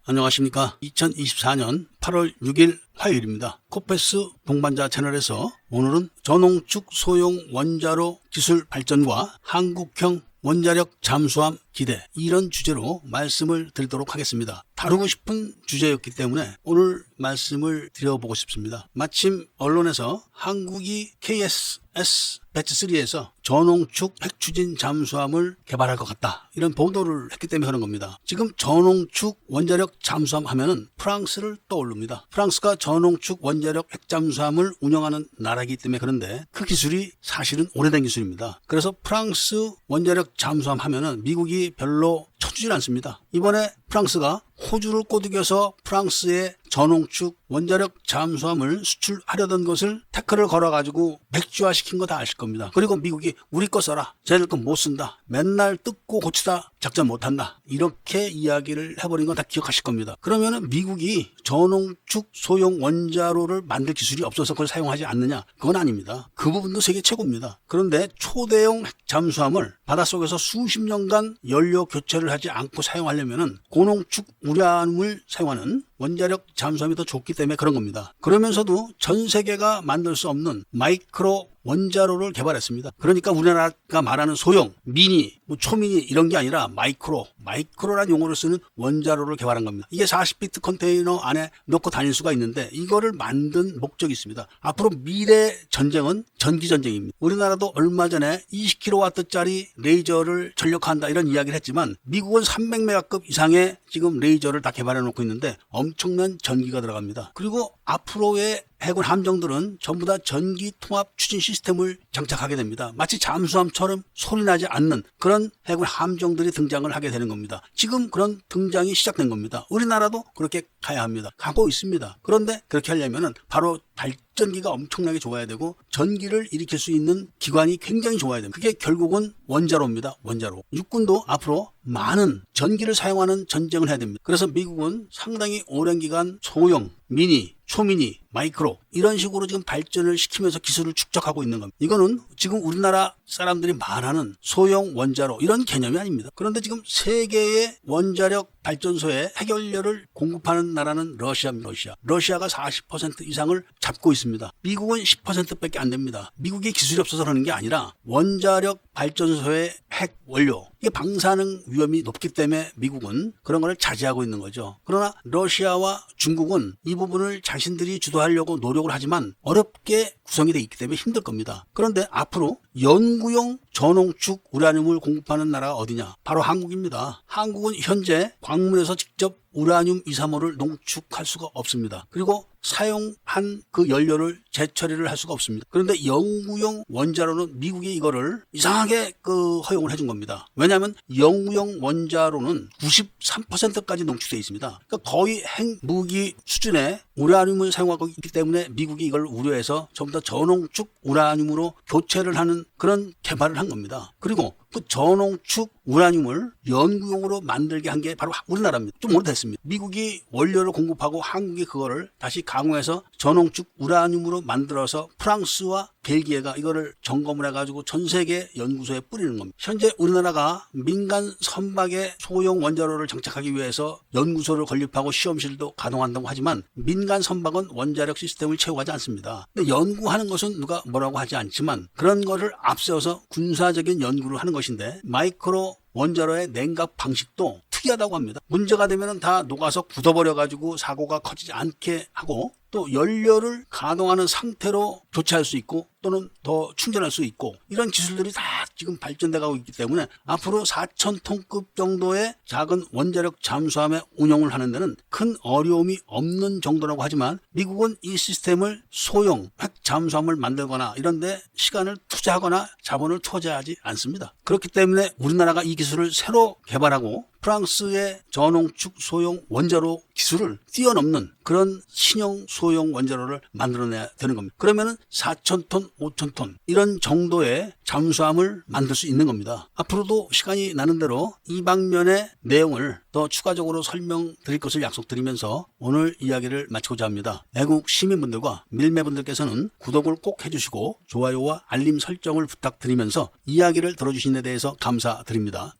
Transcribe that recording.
안녕하십니까. 2024년 8월 6일 화요일입니다. 코페스 동반자 채널에서 오늘은 전홍축 소형 원자로 기술 발전과 한국형 원자력 잠수함 기대, 이런 주제로 말씀을 드리도록 하겠습니다. 다루고 싶은 주제였기 때문에 오늘 말씀을 드려보고 싶습니다. 마침 언론에서 한국이 KSS 배치 3에서 전홍축 핵추진 잠수함을 개발할 것 같다, 이런 보도를 했기 때문에 그런 겁니다. 지금 전홍축 원자력 잠수함 하면은 프랑스를 떠오릅니다. 프랑스가 전홍축 원자력 핵잠수함을 운영하는 나라이기 때문에 그런데 그 기술이 사실은 오래된 기술입니다. 그래서 프랑스 원자력 잠수함 하면은 미국이 별로 쳐주질 않습니다. 이번에 프랑스가 호주를 꼬드겨서 프랑스에 전홍축 원자력 잠수함을 수출하려던 것을 태클을 걸어가지고 백지화시킨 거 다 아실 겁니다. 그리고 미국이 우리 거 써라, 쟤들 거 못 쓴다, 맨날 뜯고 고치다 작전 못한다, 이렇게 이야기를 해버린 거 다 기억하실 겁니다. 그러면은 미국이 전홍축 소형 원자로를 만들 기술이 없어서 그걸 사용하지 않느냐? 그건 아닙니다. 그 부분도 세계 최고입니다. 그런데 초대형 잠수함을 바닷속에서 수십 년간 연료 교체를 하지 않고 사용하려면은 고농축 우라늄을 사용하는 원자력 잠수함이 더 좋기 때문에 그런 겁니다. 그러면서도 전 세계가 만들 수 없는 마이크로 원자로를 개발했습니다. 그러니까 우리나라가 말하는 소형, 미니, 초미니 이런 게 아니라 마이크로라는 용어를 쓰는 원자로를 개발한 겁니다. 이게 40피트 컨테이너 안에 넣고 다닐 수가 있는데 이거를 만든 목적이 있습니다. 앞으로 미래 전쟁은 전기 전쟁입니다. 우리나라도 얼마 전에 20kW짜리 레이저를 전력화한다 이런 이야기를 했지만 미국은 300메가급 이상의 지금 레이저를 다 개발해 놓고 있는데 엄청난 전기가 들어갑니다. 그리고 앞으로의 해군 함정들은 전부 다 전기 통합 추진 시스템을 장착하게 됩니다. 마치 잠수함처럼 소리나지 않는 그런 해군 함정들이 등장을 하게 되는 겁니다. 지금 그런 등장이 시작된 겁니다. 우리나라도 그렇게 가야 합니다. 가고 있습니다. 그런데 그렇게 하려면 바로 발전기가 엄청나게 좋아야 되고 전기를 일으킬 수 있는 기관이 굉장히 좋아야 됩니다. 그게 결국은 원자로입니다. 원자로. 육군도 앞으로 많은 전기를 사용하는 전쟁을 해야 됩니다. 그래서 미국은 상당히 오랜 기간 소형, 미니, 초미니, 마이크로 이런 식으로 지금 발전을 시키면서 기술을 축적하고 있는 겁니다. 이거는 지금 우리나라 사람들이 말하는 소형 원자로 이런 개념이 아닙니다. 그런데 지금 세계의 원자력 발전소에 핵연료를 공급하는 나라는 러시아입니다. 러시아가 40% 이상을 잡고 있습니다. 미국은 10%밖에 안 됩니다. 미국이 기술이 없어서 그러는 게 아니라 원자력 발전소의 핵 원료, 이게 방사능 위험이 높기 때문에 미국은 그런 걸 자제하고 있는 거죠. 그러나 러시아와 중국은 이 부분을 자신들이 주도하려고 노력을 하지만 어렵게 구성이 되어 있기 때문에 힘들 겁니다. 그런데 앞으로 연구용 전홍축 우라늄을 공급하는 나라가 어디냐? 바로 한국입니다. 한국은 현재 광물에서 직접 우라늄 235를 농축할 수가 없습니다. 그리고 사용한 그 연료를 재처리를 할 수가 없습니다. 그런데 연구용 원자로는 미국이 이거를 이상하게 허용을 해준 겁니다. 왜냐하면 연구용 원자로는 93%까지 농축되어 있습니다. 그러니까 거의 핵무기 수준의 우라늄을 사용하고 있기 때문에 미국이 이걸 우려해서 전부 다 전홍축 우라늄으로 교체를 하는 그런 개발을 한 겁니다. 그리고 그 전홍축 우라늄을 연구용으로 만들게 한 게 바로 우리나라입니다. 좀 오래됐습니다. 미국이 원료를 공급하고 한국이 그거를 다시 강화해서 전홍축 우라늄으로 만들어서 프랑스와 벨기에가 이거를 점검을 해가지고 전 세계 연구소에 뿌리는 겁니다. 현재 우리나라가 민간 선박에 소형 원자로를 장착하기 위해서 연구소를 건립하고 시험실도 가동한다고 하지만 민간 선박은 원자력 시스템을 채워가지 않습니다. 근데 연구하는 것은 누가 뭐라고 하지 않지만 그런 거를 앞세워서 군사적인 연구를 하는 것인데 마이크로 원자로의 냉각 방식도 특이하다고 합니다. 문제가 되면 다 녹아서 굳어버려가지고 사고가 커지지 않게 하고 또 연료를 가동하는 상태로 교체할 수 있고 또는 더 충전할 수 있고 이런 기술들이 다 지금 발전돼 가고 있기 때문에 앞으로 4,000톤급 정도의 작은 원자력 잠수함의 운영을 하는 데는 큰 어려움이 없는 정도라고 하지만 미국은 이 시스템을 소형 핵 잠수함을 만들거나 이런 데 시간을 투자하거나 자본을 투자하지 않습니다. 그렇기 때문에 우리나라가 이 기술을 새로 개발하고 프랑스의 전홍축 소형 원자로 기술을 뛰어넘는 그런 신형 소형 원자로를 만들어내야 되는 겁니다. 그러면은 4,000톤, 5,000톤 이런 정도의 잠수함을 만들 수 있는 겁니다. 앞으로도 시간이 나는 대로 이 방면의 내용을 더 추가적으로 설명드릴 것을 약속드리면서 오늘 이야기를 마치고자 합니다. 애국 시민분들과 밀매분들께서는 구독을 꼭 해주시고 좋아요와 알림 설정을 부탁드리면서 이야기를 들어주신 데 대해서 감사드립니다.